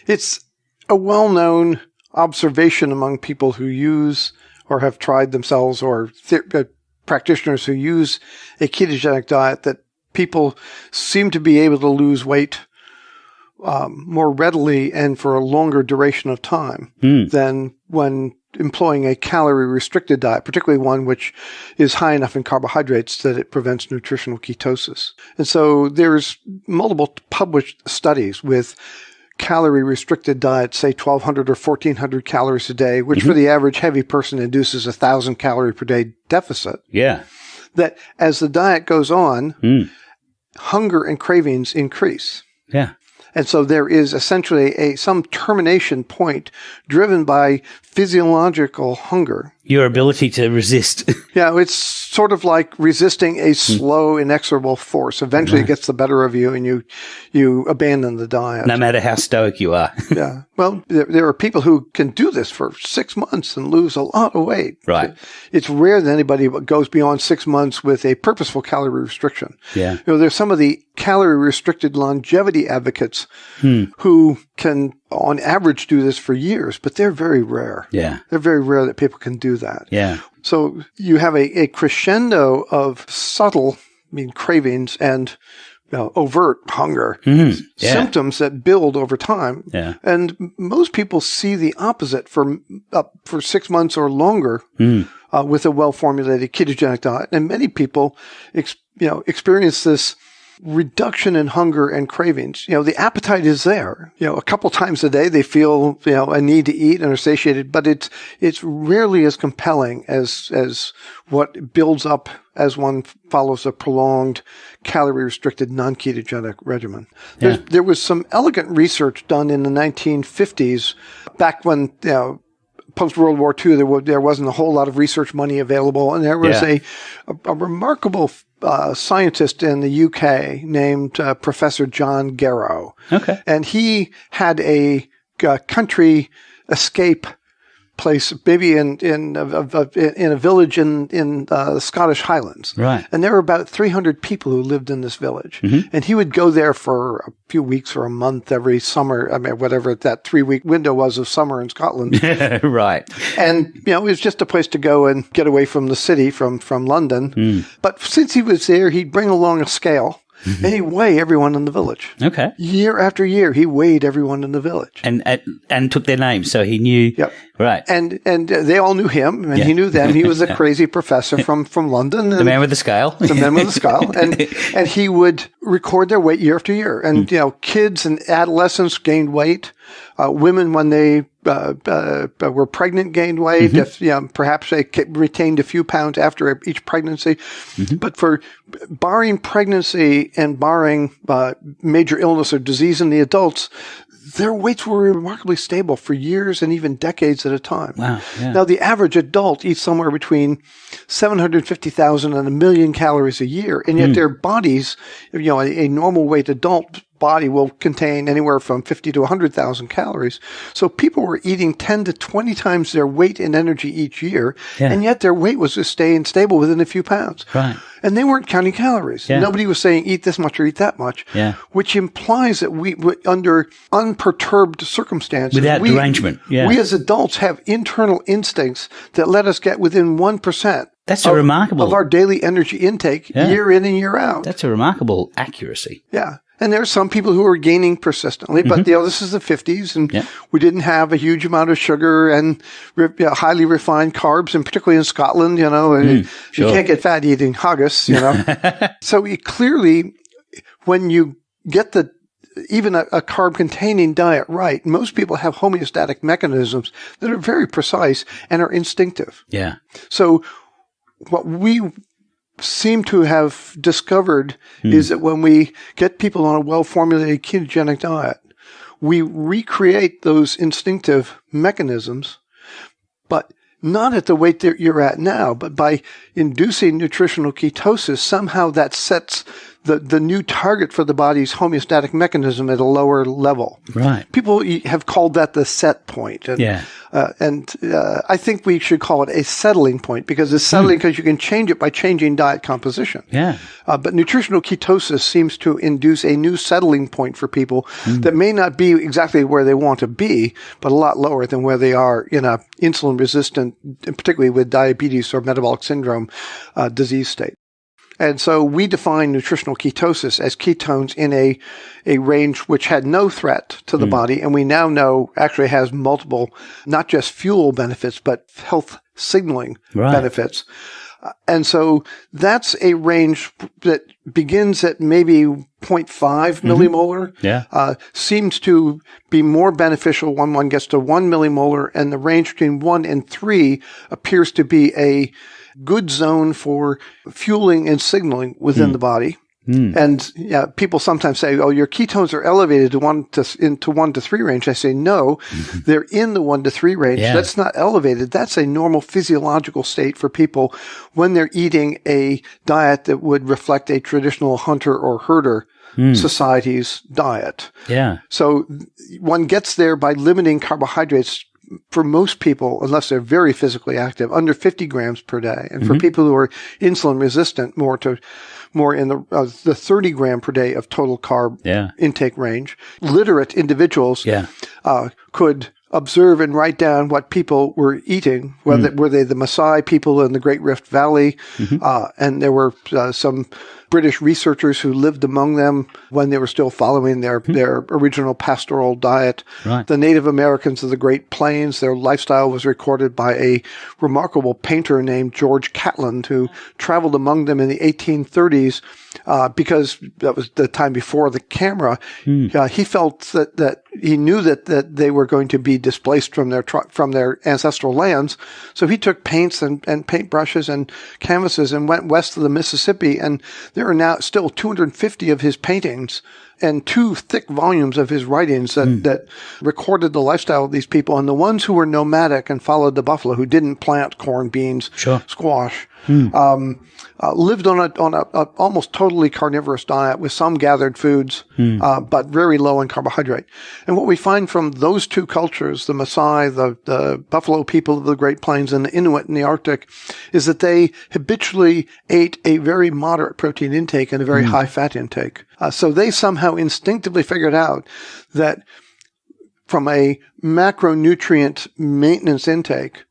It's a well-known observation among people who use or have tried themselves, or practitioners who use a ketogenic diet, that people seem to be able to lose weight more readily and for a longer duration of time than when employing a calorie-restricted diet, particularly one which is high enough in carbohydrates that it prevents nutritional ketosis. And so there's multiple published studies with calorie-restricted diets, say 1,200 or 1,400 calories a day, which for the average heavy person induces 1,000 calorie per day deficit. Yeah. That as the diet goes on, hunger and cravings increase. Yeah. And so there is essentially some termination point driven by physiological hunger. Your ability to resist. Yeah, it's sort of like resisting a slow, inexorable force. Eventually it gets the better of you and you abandon the diet. No matter how stoic you are. Yeah. Well, there are people who can do this for 6 months and lose a lot of weight. Right. It's rare that anybody goes beyond 6 months with a purposeful calorie restriction. Yeah. You know, there's some of the calorie restricted longevity advocates who can, on average, do this for years, but they're very rare. Yeah. They're very rare that people can do that. Yeah. So you have a crescendo of subtle, cravings and overt hunger symptoms that build over time. Yeah. And most people see the opposite for 6 months or longer with a well-formulated ketogenic diet. And many people experience this reduction in hunger and cravings. The appetite is there. A couple times a day they feel, a need to eat and are satiated, but it's rarely as compelling as what builds up as one follows a prolonged calorie-restricted non-ketogenic regimen. Yeah. There was some elegant research done in the 1950s, back when, post-World War II, there wasn't a whole lot of research money available, and there was a remarkable scientist in the UK named Professor John Garrow. Okay. And he had a country escape place, maybe in a village in the Scottish Highlands. Right. And there were about 300 people who lived in this village. And he would go there for a few weeks or a month every summer. Whatever that 3-week window was of summer in Scotland. Right. And, it was just a place to go and get away from the city, from London. But since he was there, he'd bring along a scale. And he'd weigh everyone in the village. Okay. Year after year, he weighed everyone in the village. And took their names, so he knew. Yep. Right. And they all knew him, and he knew them. He was a crazy professor from London. The man with the scale. The man with the scale. And he would record their weight year after year. And, kids and adolescents gained weight. Women, when they were pregnant, gained weight. If, perhaps they retained a few pounds after each pregnancy. But for barring pregnancy and barring major illness or disease in the adults, their weights were remarkably stable for years and even decades at a time. Wow. Yeah. Now, the average adult eats somewhere between 750,000 and 1 million calories a year, and yet their bodies, a normal weight adult body will contain anywhere from 50 to 100,000 calories. So people were eating 10 to 20 times their weight in energy each year, and yet their weight was just staying stable within a few pounds. Right. And they weren't counting calories. Yeah. Nobody was saying eat this much or eat that much, which implies that we, under unperturbed circumstances, without derangement, we as adults have internal instincts that let us get within 1%. That's a remarkable of our daily energy intake year in and year out. That's a remarkable accuracy. Yeah. And there are some people who are gaining persistently, but this is the 50s, and we didn't have a huge amount of sugar and highly refined carbs, and particularly in Scotland, you can't get fat eating haggis, So clearly, when you get even a carb-containing diet right, most people have homeostatic mechanisms that are very precise and are instinctive. Yeah. So what we seem to have discovered is that when we get people on a well-formulated ketogenic diet, we recreate those instinctive mechanisms, but not at the weight that you're at now, but by inducing nutritional ketosis, somehow that sets the new target for the body's homeostatic mechanism at a lower level. Right. People have called that the set point. And I think we should call it a settling point, because it's settling because you can change it by changing diet composition. Yeah. But nutritional ketosis seems to induce a new settling point for people that may not be exactly where they want to be, but a lot lower than where they are in a insulin-resistant, particularly with diabetes or metabolic syndrome disease state. And so we define nutritional ketosis as ketones in a range which had no threat to the body, and we now know actually has multiple, not just fuel benefits, but health signaling benefits. And so that's a range that begins at maybe 0.5 millimolar. Seems to be more beneficial when one gets to 1 millimolar, and the range between 1 and 3 appears to be a good zone for fueling and signaling within the body. And people sometimes say, "Oh, your ketones are elevated into 1 to 3 range." I say, no, they're in the 1 to 3 range. Yeah. That's not elevated. That's a normal physiological state for people when they're eating a diet that would reflect a traditional hunter or herder society's diet. Yeah. So one gets there by limiting carbohydrates. For most people, unless they're very physically active, under 50 grams per day. And for people who are insulin resistant, more in the 30 gram per day of total carb intake range. Literate individuals could observe and write down what people were eating, were they the Maasai people in the Great Rift Valley, and there were some British researchers who lived among them when they were still following their original pastoral diet. Right. The Native Americans of the Great Plains, their lifestyle was recorded by a remarkable painter named George Catlin, who traveled among them in the 1830s because that was the time before the camera. He felt that he knew that they were going to be displaced from their ancestral lands. So he took paints and paintbrushes and canvases and went west of the Mississippi, and there are now still 250 of his paintings and 2 thick volumes of his writings that recorded the lifestyle of these people. And the ones who were nomadic and followed the buffalo, who didn't plant corn, beans, squash, lived on a almost totally carnivorous diet with some gathered foods, but very low in carbohydrate. And what we find from those 2 cultures, the Maasai, the buffalo people of the Great Plains, and the Inuit in the Arctic, is that they habitually ate a very moderate protein intake and a very high fat intake. So they somehow instinctively figured out that from a macronutrient maintenance intake,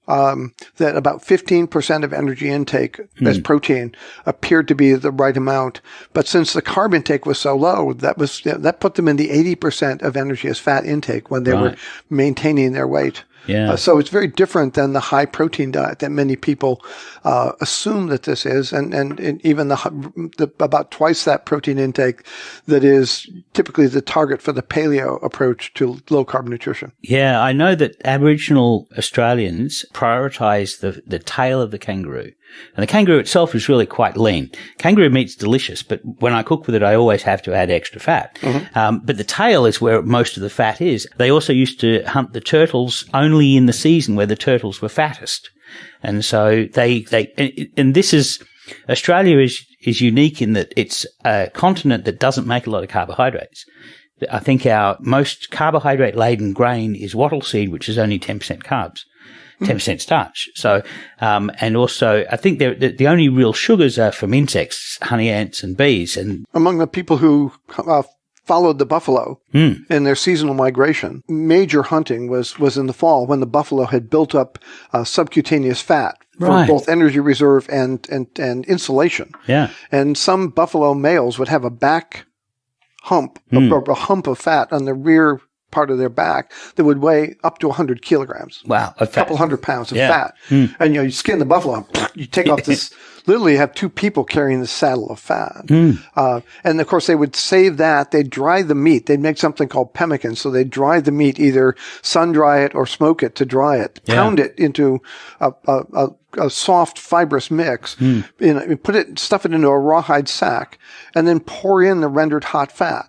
that about 15% of energy intake as protein appeared to be the right amount. But since the carb intake was so low, that put them in the 80% of energy as fat intake when they were maintaining their weight. Yeah. So it's very different than the high protein diet that many people assume that this is, and even the about twice that protein intake that is typically the target for the paleo approach to low carb nutrition. Yeah, I know that Aboriginal Australians prioritize the tail of the kangaroo. And the kangaroo itself is really quite lean. Kangaroo meat's delicious, but when I cook with it, I always have to add extra fat. But the tail is where most of the fat is. They also used to hunt the turtles only in the season where the turtles were fattest. And so Australia is unique in that it's a continent that doesn't make a lot of carbohydrates. I think our most carbohydrate-laden grain is wattle seed, which is only 10% carbs. 10% starch. So, and also, I think the only real sugars are from insects, honey ants and bees. And among the people who followed the buffalo in their seasonal migration, major hunting was in the fall when the buffalo had built up subcutaneous fat for both energy reserve and insulation. Yeah. And some buffalo males would have a back hump, a hump of fat on the rear part of their back that would weigh up to 100 kilograms. Wow. A couple 100 pounds of fat. And, you skin the buffalo, you take off this, literally have 2 people carrying the saddle of fat. And of course they would save that. They'd dry the meat. They'd make something called pemmican. So they'd dry the meat, either sun dry it or smoke it to dry it, pound it into a soft fibrous mix, stuff it into a rawhide sack, and then pour in the rendered hot fat.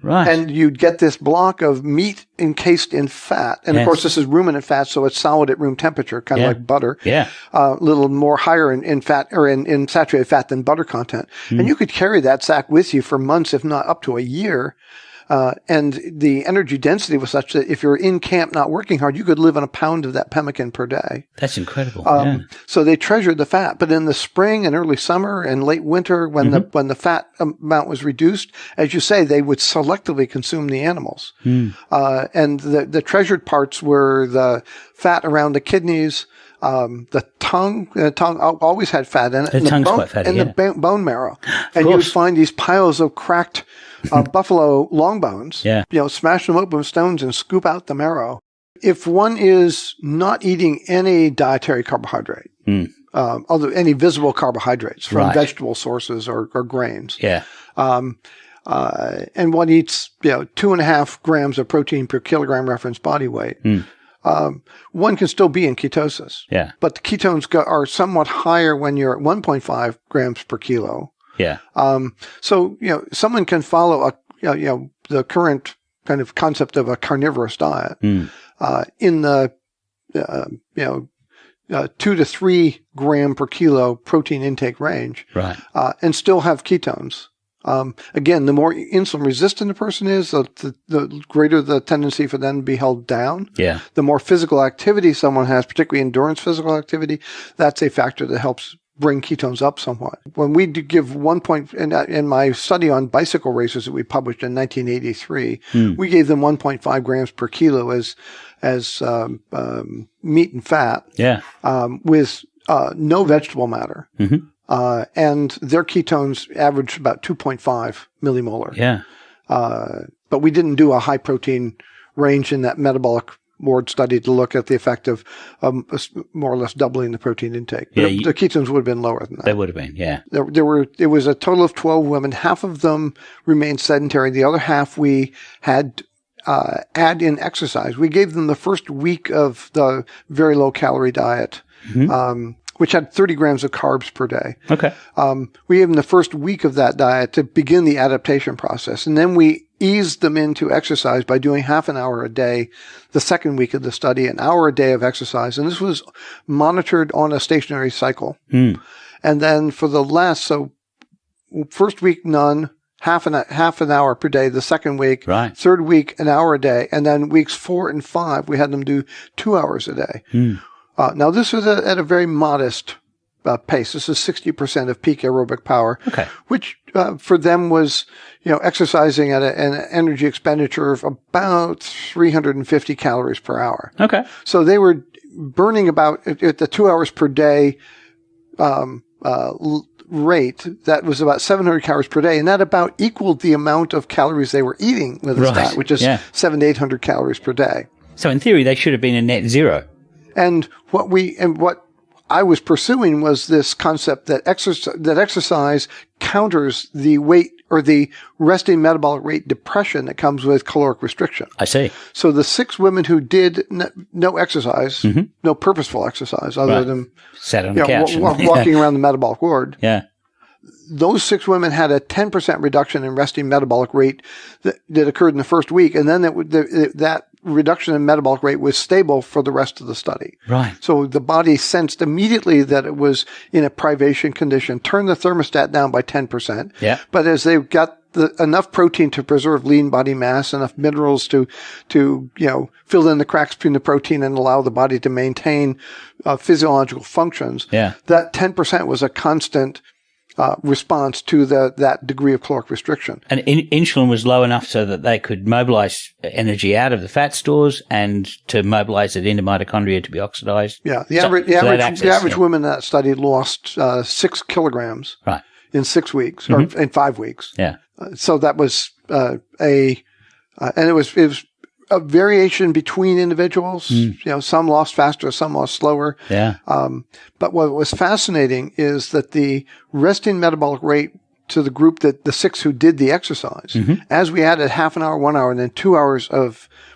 Right. And you'd get this block of meat encased in fat. And of course, this is ruminant fat, so it's solid at room temperature, kind of like butter. Yeah. A little more higher in fat or in saturated fat than butter content. And you could carry that sack with you for months, if not up to a year. And the energy density was such that if you're in camp not working hard, you could live on a pound of that pemmican per day. That's incredible. So they treasured the fat. But in the spring and early summer and late winter, when the fat amount was reduced, as you say, they would selectively consume the animals. And the treasured parts were the fat around the kidneys, the tongue. The tongue always had fat in it. The tongue's quite fatty, and the bone marrow. And you would find these piles of cracked buffalo long bones. Yeah. Smash them open with stones and scoop out the marrow. If one is not eating any dietary carbohydrate, any visible carbohydrates from vegetable sources or grains, and one eats 2.5 grams of protein per kilogram reference body weight, one can still be in ketosis. Yeah. But the ketones are somewhat higher when you're at 1.5 grams per kilo. Yeah. So, someone can follow the current kind of concept of a carnivorous diet, in the, 2 to 3 gram per kilo protein intake range. Right. And still have ketones. Again, the more insulin resistant a person is, the greater the tendency for them to be held down. Yeah. The more physical activity someone has, particularly endurance physical activity, that's a factor that helps bring ketones up somewhat. When we give in my study on bicycle racers that we published in 1983, we gave them 1.5 grams per kilo as meat and fat, with no vegetable matter. And their ketones averaged about 2.5 millimolar. Yeah. But we didn't do a high protein range in that metabolic ward study to look at the effect of more or less doubling the protein intake. But the ketones would have been lower than that. They would have been, yeah. It was a total of 12 women. Half of them remained sedentary. The other half we had add in exercise. We gave them the first week of the very low calorie diet, which had 30 grams of carbs per day. Okay. We gave them the first week of that diet to begin the adaptation process. And then we eased them into exercise by doing half an hour a day. The second week of the study, an hour a day of exercise. And this was monitored on a stationary cycle. And then for the first week, none, half an hour per day. The second week, third week, an hour a day. And then weeks 4 and 5, we had them do 2 hours a day. Now, this was at a very modest pace. This is 60% of peak aerobic power, which for them was, exercising at an energy expenditure of about 350 calories per hour. Okay. So they were burning about, at the 2 hours per day rate, that was about 700 calories per day, and that about equaled the amount of calories they were eating with this diet, which is 700 to 800 calories per day. So in theory, they should have been a net zero. And what I was pursuing was this concept that exercise counters the weight or the resting metabolic rate depression that comes with caloric restriction. I see. So the 6 women who did no exercise, no purposeful exercise other than sat on the couch, walking around the metabolic ward. Yeah. Those 6 women had a 10% reduction in resting metabolic rate that occurred in the first week, and then that reduction in metabolic rate was stable for the rest of the study. Right. So the body sensed immediately that it was in a privation condition, turned the thermostat down by 10%. Yeah. But as they got enough protein to preserve lean body mass, enough minerals to fill in the cracks between the protein and allow the body to maintain physiological functions, that 10% was a constant response to that degree of caloric restriction. And insulin was low enough so that they could mobilize energy out of the fat stores and to mobilize it into mitochondria to be oxidized. Yeah. The average woman in that study lost 6 kilograms in 6 weeks or in 5 weeks. Yeah. So that was and it was a variation between individuals. Some lost faster, some lost slower. Yeah. But what was fascinating is that the resting metabolic rate to the group that the 6 who did the exercise, as we added half an hour, 1 hour, and then 2 hours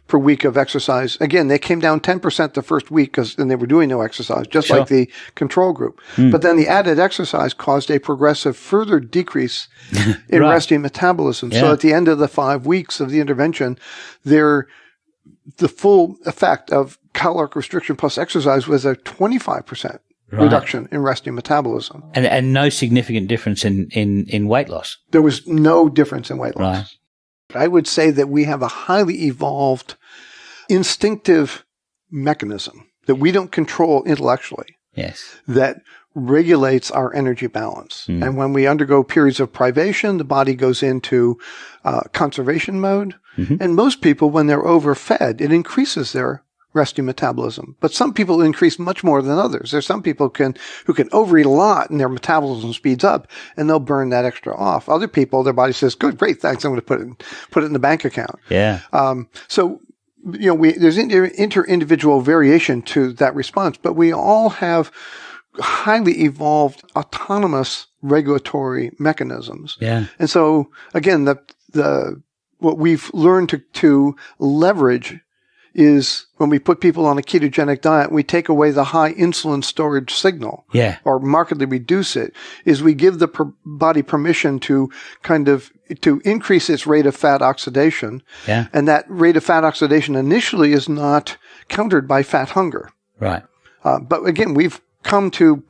per week of exercise, again, they came down 10% the first week and they were doing no exercise, just like the control group. But then the added exercise caused a progressive further decrease in resting metabolism. So at the end of the 5 weeks of the intervention, the full effect of caloric restriction plus exercise was a 25% reduction in resting metabolism. And no significant difference in weight loss. There was no difference in weight loss. I would say that we have a highly evolved instinctive mechanism that we don't control intellectually. Yes. That regulates our energy balance. And when we undergo periods of privation, the body goes into conservation mode. And most people, when they're overfed, it increases their resting metabolism. But some people increase much more than others. There's some people who can overeat a lot and their metabolism speeds up and they'll burn that extra off. Other people, their body says, good, great, thanks. I'm going to put it in the bank account. Yeah. So, there's inter-individual variation to that response, but we all have highly evolved autonomous regulatory mechanisms. Yeah. And so again, what we've learned to leverage is when we put people on a ketogenic diet, we take away the high insulin storage signal. Yeah. Or markedly reduce it, is we give the body permission to to increase its rate of fat oxidation. Yeah. And that rate of fat oxidation initially is countered by fat hunger. Right. But again, we've come to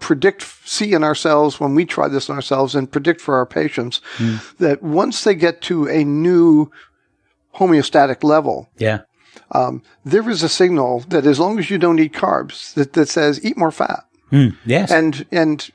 see in ourselves when we try this on ourselves and predict for our patients that once they get to a new homeostatic level, there is a signal that as long as you don't eat carbs, that says eat more fat. Yes. And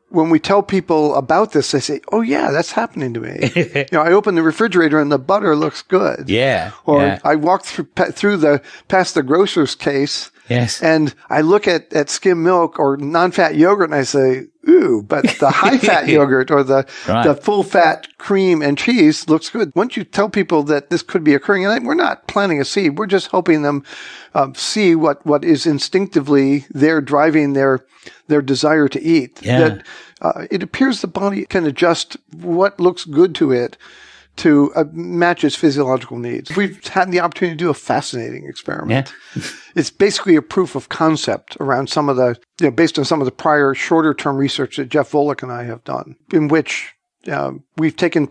when we tell people about this, they say, "Oh yeah, that's happening to me." I open the refrigerator and the butter looks good. Yeah. Or I walk past the grocer's case. Yes. And I look at skim milk or non-fat yogurt and I say, ooh, but the high-fat yogurt or the full-fat cream and cheese looks good. Once you tell people that this could be occurring, and we're not planting a seed, we're just helping them see what is instinctively there driving their desire to eat. Yeah. That it appears the body can adjust what looks good to it to match its physiological needs. We've had the opportunity to do a fascinating experiment. Yeah. It's basically a proof of concept around some of the, based on some of the prior shorter term research that Jeff Volek and I have done, in which we've taken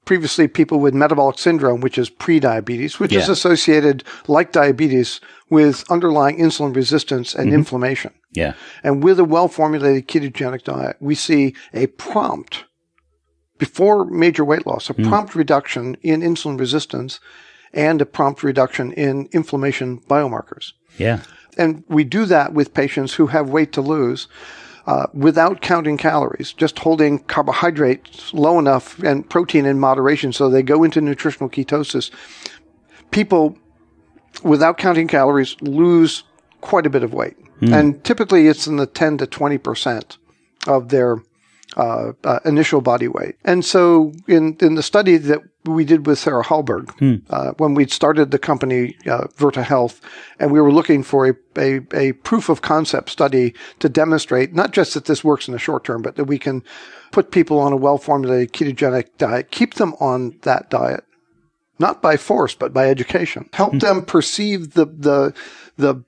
previously people with metabolic syndrome, which is prediabetes, which is associated, like diabetes, with underlying insulin resistance and inflammation. Yeah. And with a well-formulated ketogenic diet, we see a prompt, before major weight loss, a prompt reduction in insulin resistance and a prompt reduction in inflammation biomarkers. Yeah. And we do that with patients who have weight to lose without counting calories, just holding carbohydrates low enough and protein in moderation so they go into nutritional ketosis. People, without counting calories, lose quite a bit of weight. And typically it's in the 10 to 20% of their initial body weight. And so in the study that we did with Sarah Hallberg, when we started the company, Virta Health, and we were looking for a proof of concept study to demonstrate not just that this works in the short term, but that we can put people on a well-formulated ketogenic diet, keep them on that diet, not by force, but by education, help them perceive the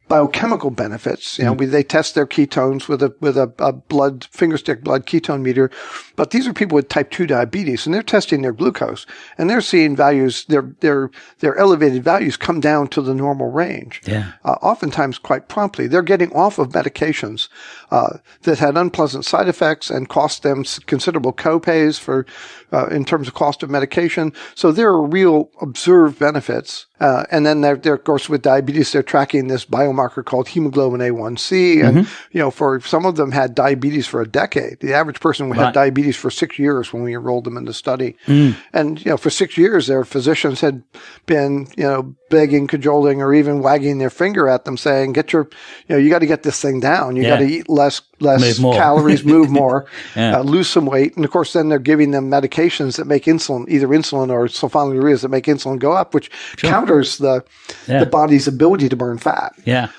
biochemical benefits. They test their ketones with a fingerstick blood ketone meter, but these are people with type 2 diabetes, and they're testing their glucose, and they're seeing values, their elevated values come down to the normal range. Yeah. Oftentimes quite promptly. They're getting off of medications that had unpleasant side effects and cost them considerable co-pays in terms of cost of medication. So there are real observed benefits. And then they're, of course, with diabetes, they're tracking this biomarker called hemoglobin A1C. And, for some of them had diabetes for a decade. The average person had diabetes for 6 years when we enrolled them in the study. And, for 6 years, their physicians had been, begging, cajoling, or even wagging their finger at them saying, you got to get this thing down. You got to eat less calories, move more, lose some weight. And of course, then they're giving them medications that make either insulin or sulfonylureas that make insulin go up, which counters the body's ability to burn fat. Yeah.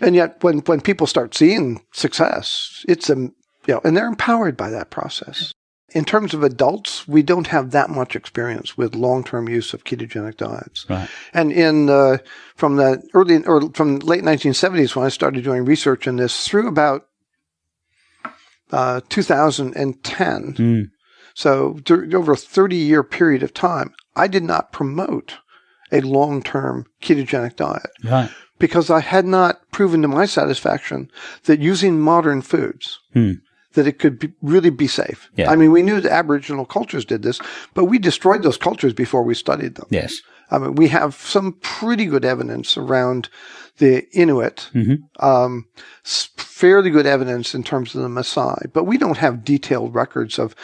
And yet when people start seeing success, and they're empowered by that process. In terms of adults, we don't have that much experience with long-term use of ketogenic diets. Right. And from the late 1970s, when I started doing research in this, through about 2010, so over a 30-year period of time, I did not promote a long-term ketogenic diet. Right. Because I had not proven to my satisfaction that using modern foods, that it could really be safe. Yeah. I mean, we knew the Aboriginal cultures did this, but we destroyed those cultures before we studied them. Yes. I mean, we have some pretty good evidence around the Inuit, fairly good evidence in terms of the Maasai, but we don't have detailed records of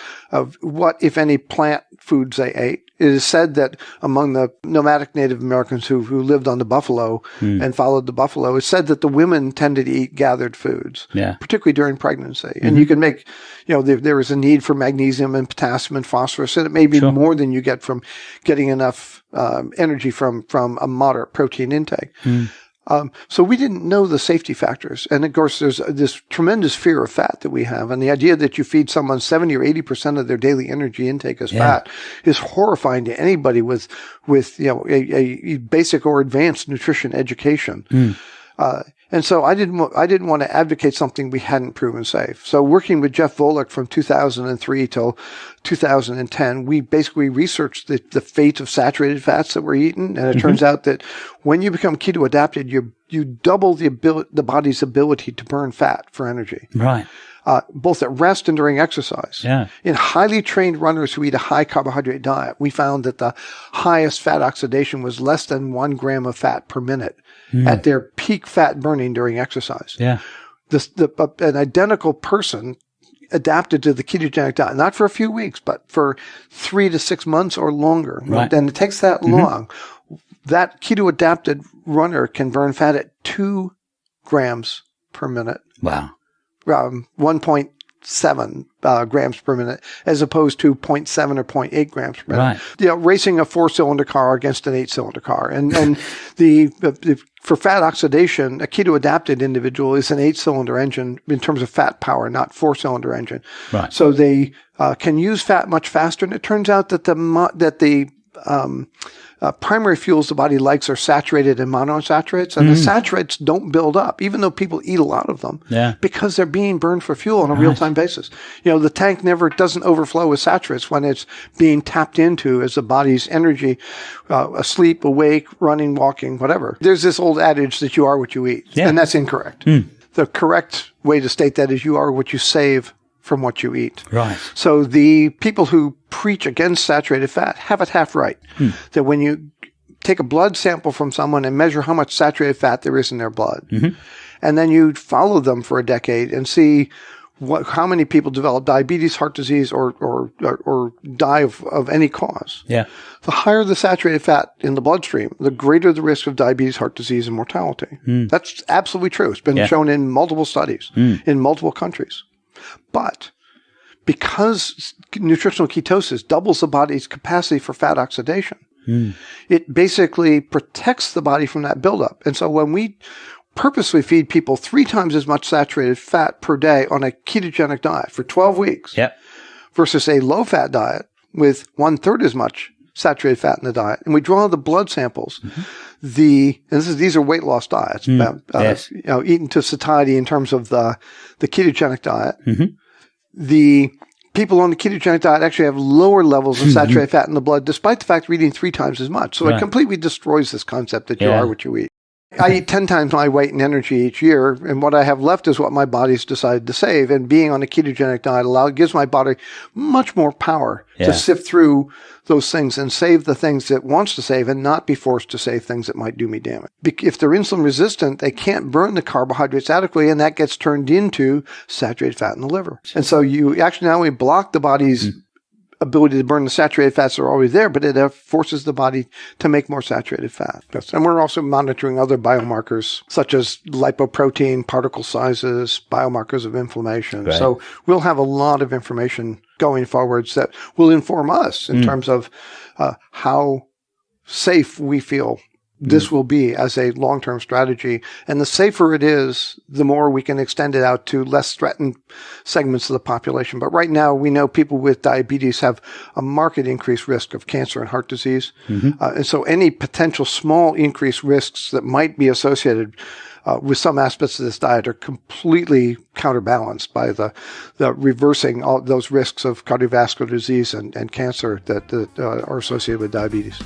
what, if any, plant foods they ate. It is said that among the nomadic Native Americans who lived on the buffalo and followed the buffalo, it's said that the women tended to eat gathered foods, particularly during pregnancy. And you can make, there is a need for magnesium and potassium and phosphorus, and it may be more than you get from getting enough energy from a moderate protein intake. So we didn't know the safety factors. And of course, there's this tremendous fear of fat that we have. And the idea that you feed someone 70 or 80% of their daily energy intake as fat is horrifying to anybody with a basic or advanced nutrition education. And so I didn't want to advocate something we hadn't proven safe. So working with Jeff Volek from 2003 till 2010, we basically researched the fate of saturated fats that were eaten. And it turns out that when you become keto adapted, you double the body's ability to burn fat for energy. Right. Both at rest and during exercise. Yeah. In highly trained runners who eat a high carbohydrate diet, we found that the highest fat oxidation was less than 1 gram of fat per minute at their peak fat burning during exercise. Yeah. An identical person adapted to the ketogenic diet, not for a few weeks, but for 3 to 6 months or longer. Right. And it takes that long. That keto adapted runner can burn fat at 2 grams per minute. Wow. 1.7 grams per minute, as opposed to 0.7 or 0.8 grams per minute. Right. Racing a 4-cylinder car against an 8-cylinder car. And for fat oxidation, a keto-adapted individual is an 8-cylinder engine in terms of fat power, not 4-cylinder engine. Right. So they can use fat much faster. And it turns out that the primary fuels the body likes are saturated and monounsaturates, and the saturates don't build up, even though people eat a lot of them, because they're being burned for fuel on a real-time basis. The tank doesn't overflow with saturates when it's being tapped into as the body's energy, asleep, awake, running, walking, whatever. There's this old adage that you are what you eat, and that's incorrect. The correct way to state that is you are what you save from what you eat. Right. So the people who preach against saturated fat have it half right. That when you take a blood sample from someone and measure how much saturated fat there is in their blood, and then you follow them for a decade and see how many people develop diabetes, heart disease, or die of any cause. Yeah. The higher the saturated fat in the bloodstream, the greater the risk of diabetes, heart disease, and mortality. That's absolutely true. It's been shown in multiple studies in multiple countries. But because nutritional ketosis doubles the body's capacity for fat oxidation, it basically protects the body from that buildup. And so when we purposely feed people 3 times as much saturated fat per day on a ketogenic diet for 12 weeks versus a low-fat diet with 1/3 as much saturated fat in the diet, and we draw the blood samples, these are weight loss diets, eaten to satiety in terms of the ketogenic diet. The people on the ketogenic diet actually have lower levels of saturated fat in the blood, despite the fact they're eating 3 times as much. So it completely destroys this concept that you are what you eat. I eat 10 times my weight in energy each year, and what I have left is what my body's decided to save. And being on a ketogenic diet gives my body much more power to sift through those things and save the things it wants to save and not be forced to save things that might do me damage. If they're insulin resistant, they can't burn the carbohydrates adequately, and that gets turned into saturated fat in the liver. And so you actually not only block the body's ability to burn the saturated fats that are already there, but it forces the body to make more saturated fat. And we're also monitoring other biomarkers, such as lipoprotein, particle sizes, biomarkers of inflammation. Right. So we'll have a lot of information going forwards that will inform us in terms of how safe we feel this will be as a long-term strategy. And the safer it is, the more we can extend it out to less threatened segments of the population. But right now, we know people with diabetes have a marked increased risk of cancer and heart disease. And so any potential small increased risks that might be associated with some aspects of this diet are completely counterbalanced by the reversing all those risks of cardiovascular disease and cancer that are associated with diabetes.